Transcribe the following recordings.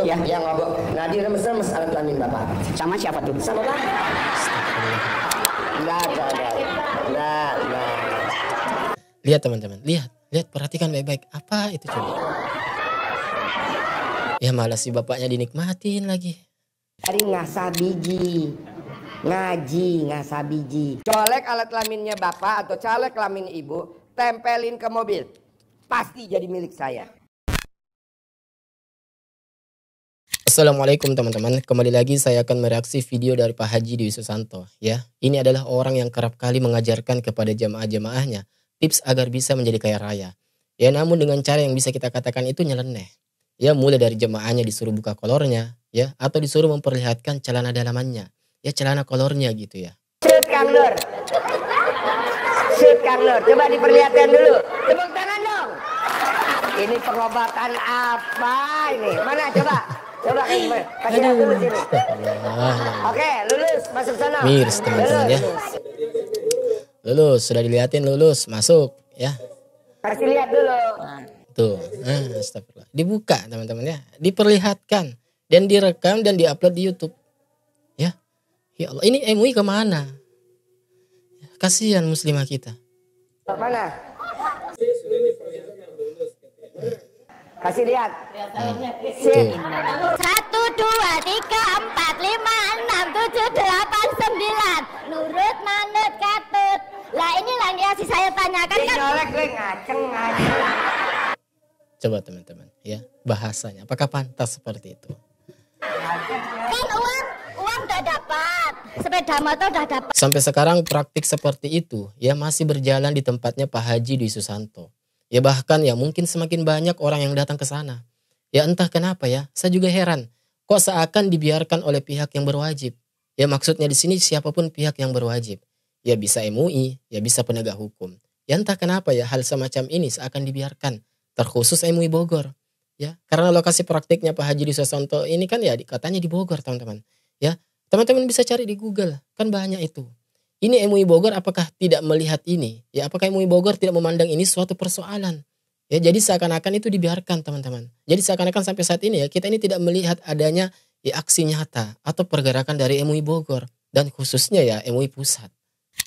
ya. Yang ngobok. Nah, diremes-remes alat kelamin Bapak. Sama siapa tuh? Sama Bapak. Nah. Lihat teman-teman, lihat perhatikan baik-baik. Apa itu coba? Ya malah si bapaknya dinikmatin lagi. Hari ngasah biji. Ngaji ngasah biji. Colek alat kelaminnya Bapak atau colek kelamin Ibu, tempelin ke mobil. Pasti jadi milik saya. Assalamualaikum teman-teman, kembali lagi saya akan mereaksi video dari Pak Haji Dwi Susanto ya. Ini adalah orang yang kerap kali mengajarkan kepada jamaah-jamaahnya tips agar bisa menjadi kaya raya. Ya namun dengan cara yang bisa kita katakan itu nyeleneh. Ya mulai dari jamaahnya disuruh buka kolornya ya, atau disuruh memperlihatkan celana dalamannya. Ya celana kolornya gitu ya. Shoot Kang Nur. Shoot Kang Nur, coba diperlihatkan dulu. Tepuk tangan dong. Ini pengobatan apa ini? Mana coba? Coba kasih lihat dulu sini. Oke, lulus masuk sana. Mirs teman-teman ya. Lulus, sudah dilihatin lulus, masuk ya. Kasih lihat dulu. Tuh, astagfirullah. Dibuka teman-teman ya, diperlihatkan dan direkam dan diupload di YouTube. Ya. Ya Allah, ini MUI kemana? Kasihan muslimah kita. Mana? Kasih lihat. 1, 2, 3, 4, 5, 6, 7, 8, 9. Nurut, manut, katut. Lah ini lah yang saya tanyakan kan. Nyolek gue ngaceng. Coba teman-teman ya, bahasanya apakah pantas seperti itu? Kan uang udah dapat. Sepeda motor udah dapat. Sampai sekarang praktik seperti itu ya masih berjalan di tempatnya Pak Haji Dwi Susanto. Ya bahkan ya mungkin semakin banyak orang yang datang ke sana. Ya entah kenapa ya, saya juga heran. Kok seakan dibiarkan oleh pihak yang berwajib. Ya maksudnya di sini siapapun pihak yang berwajib. Ya bisa MUI, ya bisa penegak hukum. Ya entah kenapa ya hal semacam ini seakan dibiarkan. Terkhusus MUI Bogor. Ya, karena lokasi praktiknya Pak Haji Dwi Susanto ini kan ya katanya di Bogor teman-teman. Ya, teman-teman bisa cari di Google, kan banyak itu. Ini MUI Bogor apakah tidak melihat ini? Ya, apakah MUI Bogor tidak memandang ini suatu persoalan? Ya, jadi seakan-akan itu dibiarkan teman-teman. Jadi seakan-akan sampai saat ini ya kita ini tidak melihat adanya ya, aksi nyata atau pergerakan dari MUI Bogor dan khususnya ya MUI Pusat.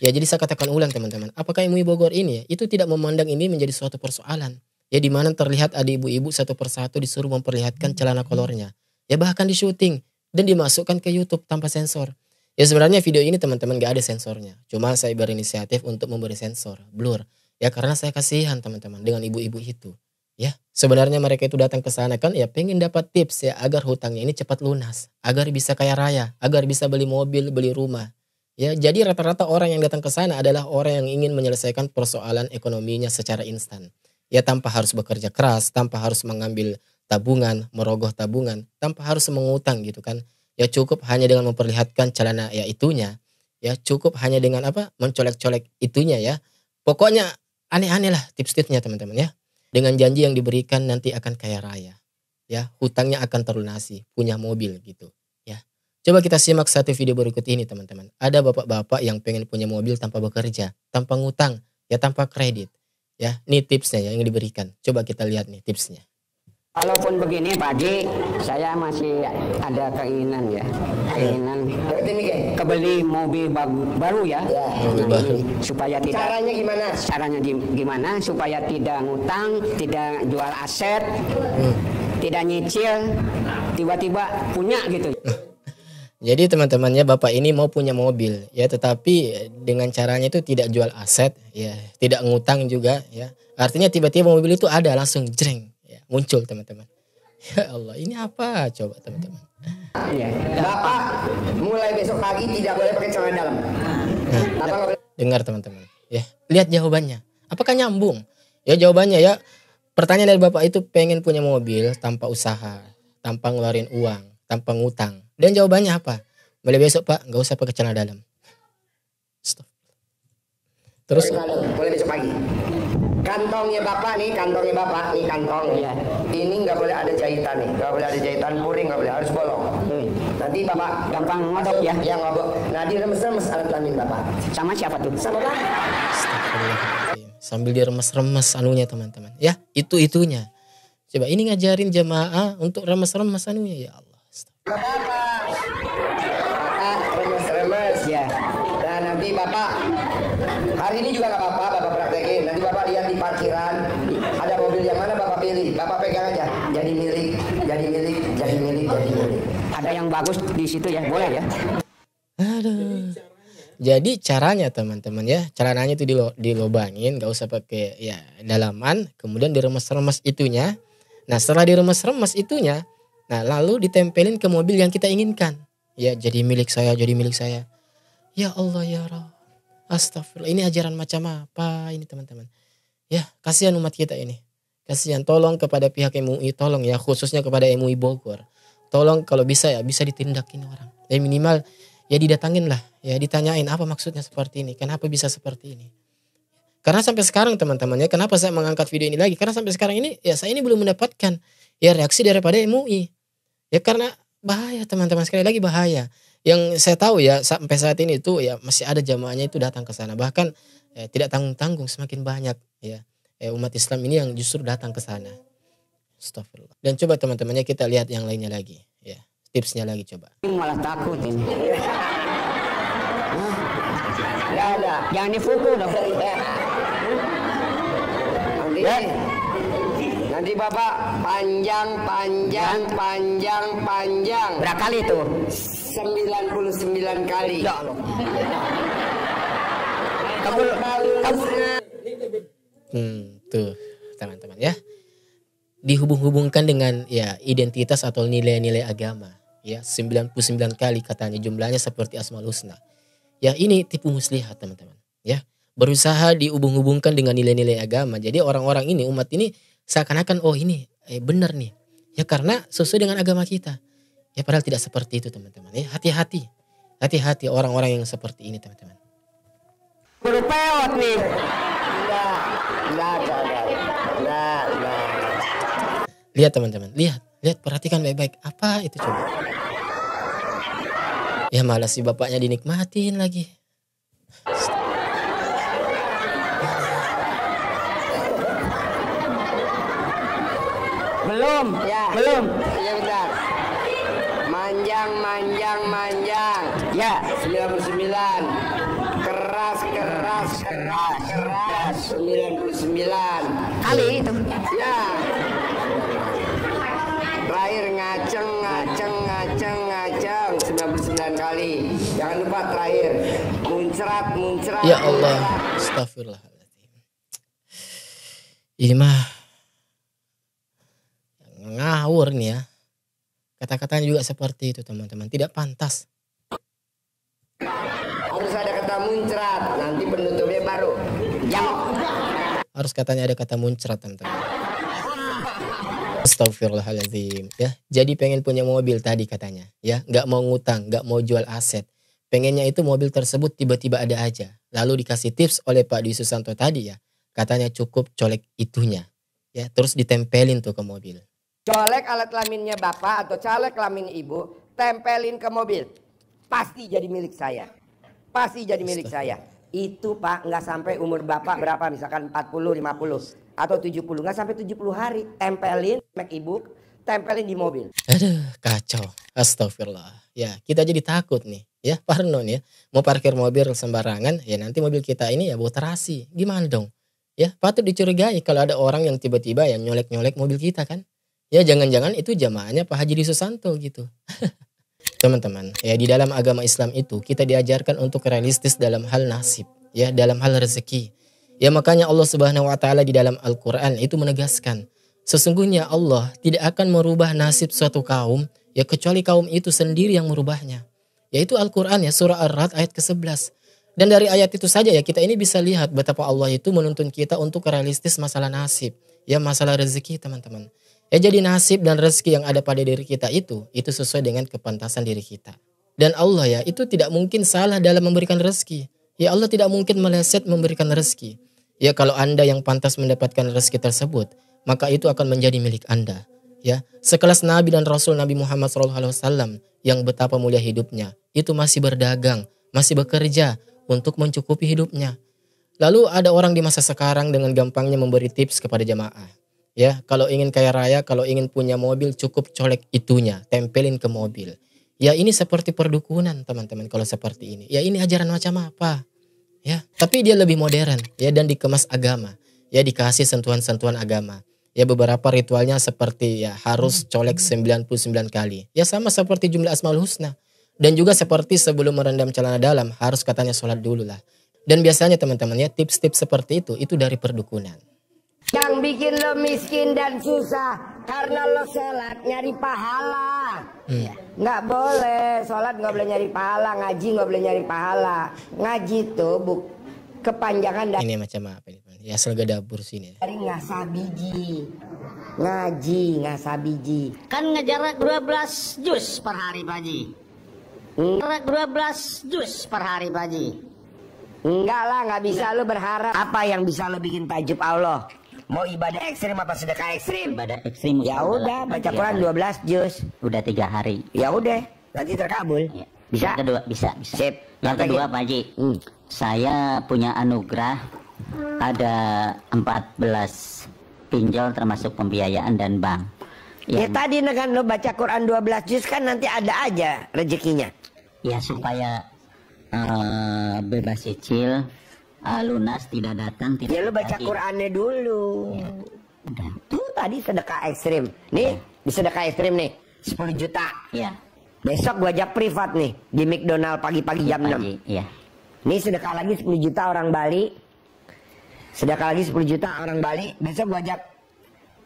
Ya, jadi saya katakan ulang teman-teman, apakah MUI Bogor ini ya, itu tidak memandang ini menjadi suatu persoalan? Ya di mana terlihat ada ibu-ibu satu persatu disuruh memperlihatkan celana kolornya. Ya bahkan di syuting dan dimasukkan ke YouTube tanpa sensor. Ya sebenarnya video ini teman-teman gak ada sensornya. Cuma saya berinisiatif untuk memberi sensor, blur. Ya karena saya kasihan teman-teman dengan ibu-ibu itu. Ya sebenarnya mereka itu datang ke sana kan ya pengen dapat tips ya agar hutangnya ini cepat lunas. Agar bisa kaya raya, agar bisa beli mobil, beli rumah. Ya jadi rata-rata orang yang datang ke sana adalah orang yang ingin menyelesaikan persoalan ekonominya secara instan. Ya tanpa harus bekerja keras, tanpa harus mengambil tabungan, merogoh tabungan, tanpa harus mengutang gitu kan. Ya cukup hanya dengan memperlihatkan celana ya itunya. Ya cukup hanya dengan apa? Mencolek-colek itunya ya. Pokoknya aneh-aneh lah tips-tipsnya teman-teman ya. Dengan janji yang diberikan nanti akan kaya raya. Ya, hutangnya akan terlunasi, punya mobil gitu ya. Coba kita simak satu video berikut ini teman-teman. Ada bapak-bapak yang pengen punya mobil tanpa bekerja, tanpa ngutang, ya tanpa kredit. Ya, ini tipsnya yang diberikan. Coba kita lihat nih tipsnya. Walaupun begini Pak Haji, saya masih ada keinginan ya. Keinginan kebeli mobil baru ya. Mobil baru. Supaya tidak. Caranya gimana? Caranya gimana supaya tidak ngutang, tidak jual aset, tidak nyicil, tiba-tiba punya gitu. Jadi teman-temannya bapak ini mau punya mobil ya, tetapi dengan caranya itu tidak jual aset ya, tidak ngutang juga ya. Artinya tiba-tiba mobil itu ada langsung jreng ya, muncul teman-teman. Ya Allah, ini apa coba teman-teman? Ya. Bapak mulai besok pagi tidak boleh pakai celana dalam. Dengar teman-teman ya, lihat jawabannya. Apakah nyambung? Ya jawabannya ya, pertanyaan dari bapak itu pengen punya mobil tanpa usaha, tanpa ngeluarin uang, tanpa ngutang. Dan jawabannya apa? Mulai besok Pak, nggak usah pakai celana dalam. Stop. Terus? Boleh besok pagi. Kantongnya bapak nih kantong. Iya. Ini nggak boleh ada jahitan nih, nggak boleh ada jahitan puring, nggak boleh, harus bolong. Nanti bapak Gampang ngodok ya. yang ngobok. Nah diremes-remes alat kelamin bapak. Sama siapa tuh? Sama Bapak. Astagfirullahaladzim. Sambil diremes-remes anunya teman-teman. Ya, itunya. Coba ini ngajarin jamaah untuk remes-remes anunya, ya Allah. Remes-remes ya. Nah nanti Bapak hari ini juga nggak apa-apa Bapak praktekin. Nanti Bapak lihat di parkiran ada mobil yang mana Bapak pilih. Bapak pegang aja. Jadi milik, jadi milik, jadi milik, jadi milik. Ada yang bagus di situ ya, boleh ya. Aduh. Jadi caranya teman-teman ya, caranya itu dilobangin, gak usah pakai ya dalaman, kemudian diremes-remes itunya. Nah setelah diremes-remes itunya, nah lalu ditempelin ke mobil yang kita inginkan. Ya jadi milik saya, jadi milik saya. Ya Allah ya Rabb, astagfirullah. Ini ajaran macam apa ini teman-teman? Ya kasihan umat kita ini. Kasihan, tolong kepada pihak MUI, tolong ya khususnya kepada MUI Bogor. Tolong kalau bisa ya bisa ditindakin orang. Ya minimal ya didatangin lah, ya ditanyain apa maksudnya seperti ini, kenapa bisa seperti ini. Karena sampai sekarang teman-teman ya, kenapa saya mengangkat video ini lagi? Karena sampai sekarang ini ya saya ini belum mendapatkan ya reaksi daripada MUI. Ya karena bahaya teman-teman, sekali lagi bahaya. Yang saya tahu ya sampai saat ini itu ya masih ada jamaahnya itu datang ke sana. Bahkan tidak tanggung-tanggung semakin banyak ya umat Islam ini yang justru datang ke sana. Astagfirullah. Dan coba teman-temannya kita lihat yang lainnya lagi ya. Tipsnya lagi coba. Malah takut ini. Nggak ada. Jangan dipukul dong. Nanti Bapak panjang. Berapa kali itu? 99 kali. Ya Allah. Tuh teman-teman ya. Dihubung-hubungkan dengan ya identitas atau nilai-nilai agama. Ya 99 kali katanya jumlahnya seperti Asmaul Husna. Ya ini tipu muslihat teman-teman. Ya berusaha dihubung-hubungkan dengan nilai-nilai agama. Jadi orang-orang ini umat ini seakan-akan oh ini benar nih. Ya karena sesuai dengan agama kita. Ya padahal tidak seperti itu teman-teman. Ya hati-hati. Hati-hati orang-orang yang seperti ini teman-teman. Berpeot nih. Enggak. Lihat teman-teman, lihat perhatikan baik-baik. Apa itu coba? Ya malah si bapaknya dinikmatin lagi. Belum. Ya. Belum. Ya bentar. Manjang. Ya. 99. Keras. 99. Kali itu. Ya. Terakhir ngaceng 99 kali. Jangan lupa terakhir muncrat. Ya Allah, astagfirullahaladzim. Ini mah ngawur nih ya. Kata-katanya juga seperti itu teman-teman, tidak pantas. Harus ada kata muncrat, nanti penutupnya baru. Harus katanya ada kata muncrat teman-teman. Astagfirullahaladzim ya. Jadi pengen punya mobil tadi katanya ya, nggak mau ngutang, nggak mau jual aset. Pengennya itu mobil tersebut tiba-tiba ada aja. Lalu dikasih tips oleh Pak Dwi Susanto tadi ya. Katanya cukup colek itunya ya, terus ditempelin tuh ke mobil. Colek alat kelaminnya bapak atau colek kelamin ibu, tempelin ke mobil. Pasti jadi milik saya. Pasti jadi milik saya. Itu Pak nggak sampai umur bapak berapa, misalkan 40, 50 atau 70, nggak sampai 70 hari. Tempelin Mac ibu, tempelin di mobil. Aduh kacau. Astagfirullah. Ya kita jadi takut nih ya, parno nih ya. Mau parkir mobil sembarangan ya, nanti mobil kita ini ya bau terasi. Gimana dong? Ya patut dicurigai kalau ada orang yang tiba-tiba ya nyolek-nyolek mobil kita kan. Ya jangan-jangan itu jamaahnya Pak Haji Dwi Susanto gitu. Teman-teman, ya di dalam agama Islam itu kita diajarkan untuk realistis dalam hal nasib, ya dalam hal rezeki. Ya makanya Allah Subhanahu wa taala di dalam Al-Qur'an itu menegaskan, sesungguhnya Allah tidak akan merubah nasib suatu kaum ya kecuali kaum itu sendiri yang merubahnya. Yaitu Al-Qur'an ya, surah Ar-Ra'd ayat ke-11. Dan dari ayat itu saja ya kita ini bisa lihat betapa Allah itu menuntun kita untuk realistis masalah nasib, ya masalah rezeki teman-teman. Ya jadi nasib dan rezeki yang ada pada diri kita itu sesuai dengan kepantasan diri kita. Dan Allah ya itu tidak mungkin salah dalam memberikan rezeki. Ya Allah tidak mungkin meleset memberikan rezeki. Ya kalau Anda yang pantas mendapatkan rezeki tersebut, maka itu akan menjadi milik Anda. Ya sekelas Nabi dan Rasul Nabi Muhammad SAW yang betapa mulia hidupnya, itu masih berdagang, masih bekerja untuk mencukupi hidupnya. Lalu ada orang di masa sekarang dengan gampangnya memberi tips kepada jamaah. Ya, kalau ingin kaya raya, kalau ingin punya mobil cukup colek itunya, tempelin ke mobil. Ya ini seperti perdukunan teman-teman kalau seperti ini. Ya ini ajaran macam apa? Ya, tapi dia lebih modern ya dan dikemas agama. Ya dikasih sentuhan-sentuhan agama. Ya beberapa ritualnya seperti ya harus colek 99 kali. Ya sama seperti jumlah Asmaul Husna. Dan juga seperti sebelum merendam celana dalam harus katanya sholat dulu lah. Dan biasanya teman-teman ya tips-tips seperti itu dari perdukunan. Yang bikin lo miskin dan susah karena lo sholat nyari pahala. Nggak boleh sholat, nggak boleh nyari pahala, ngaji nggak boleh nyari pahala. Ngaji tuh kepanjangan dari Ini macam apa ini? Ya selga dapur sini. ngasabiji. Ngaji ngasabiji. Kan ngejarak 12 juz per hari Pak Haji. Ngejarak 12 juz per hari Pak Haji. Enggak lah, nggak bisa lo berharap. Apa yang bisa lo bikin takjub Allah? Mau ibadah ekstrim apa sedekah ekstrim? Ibadah ekstrim. Ya udah, baca Quran 12 juz. Udah 3 hari. Ya udah, nanti terkabul. Ya. Bisa? Yang kedua bisa. Sip. Yang kedua Pak Haji, saya punya anugerah ada 14 pinjol termasuk pembiayaan dan bank. Ya tadi dengan lo baca Quran 12 juz kan nanti ada aja rezekinya. Ya supaya bebas cicil, lunas, tidak datang, tidak Ya lo baca lagi. Qurannya dulu. Udah. Tuh tadi sedekah ekstrim. Nih, di sedekah ekstrim nih 10 juta. Ya. Besok gua ajak privat nih di McDonald pagi-pagi jam 6. Iya. Nih sedekah lagi 10 juta orang Bali. Sedekah lagi 10 juta orang Bali. Besok gua ajak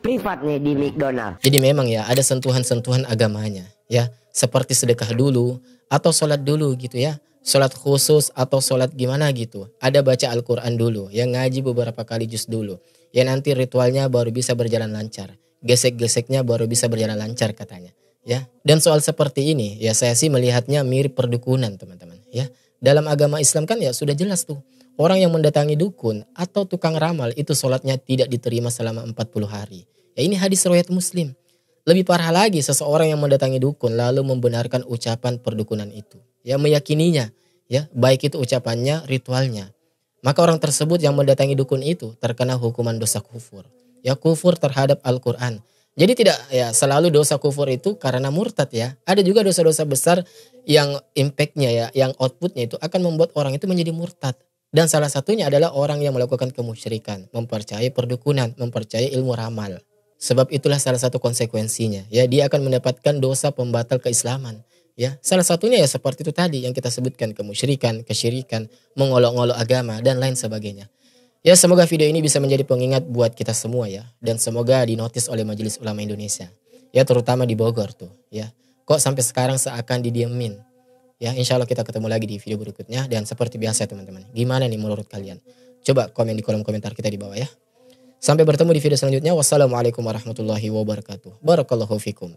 privat nih di McDonald. Jadi memang ya ada sentuhan-sentuhan agamanya ya. Seperti sedekah dulu atau sholat dulu gitu ya. Sholat khusus atau sholat gimana gitu. Ada baca Al-Quran dulu. Ya ngaji beberapa kali juz dulu. Ya nanti ritualnya baru bisa berjalan lancar. Gesek-geseknya baru bisa berjalan lancar katanya. Ya, dan soal seperti ini ya saya sih melihatnya mirip perdukunan teman-teman ya. Dalam agama Islam kan ya sudah jelas tuh. Orang yang mendatangi dukun atau tukang ramal itu sholatnya tidak diterima selama 40 hari. Ya ini hadis riwayat Muslim. Lebih parah lagi seseorang yang mendatangi dukun lalu membenarkan ucapan perdukunan itu. Ya meyakininya ya baik itu ucapannya, ritualnya. Maka orang tersebut yang mendatangi dukun itu terkena hukuman dosa kufur. Ya kufur terhadap Al-Quran. Jadi tidak ya selalu dosa kufur itu karena murtad ya. Ada juga dosa-dosa besar yang impactnya ya, yang outputnya itu akan membuat orang itu menjadi murtad. Dan salah satunya adalah orang yang melakukan kemusyrikan, mempercayai perdukunan, mempercayai ilmu ramal. Sebab itulah salah satu konsekuensinya. Ya dia akan mendapatkan dosa pembatal keislaman. Ya salah satunya ya seperti itu tadi yang kita sebutkan kemusyrikan, kesyirikan, mengolok-olok agama dan lain sebagainya. Ya semoga video ini bisa menjadi pengingat buat kita semua ya. Dan semoga dinotis oleh Majelis Ulama Indonesia. Ya terutama di Bogor tuh ya. Kok sampai sekarang seakan didiemin. Ya insya Allah kita ketemu lagi di video berikutnya. Dan seperti biasa teman-teman. Gimana nih menurut kalian? Coba komen di kolom komentar kita di bawah ya. Sampai bertemu di video selanjutnya. Wassalamualaikum warahmatullahi wabarakatuh. Barakallahu fikum.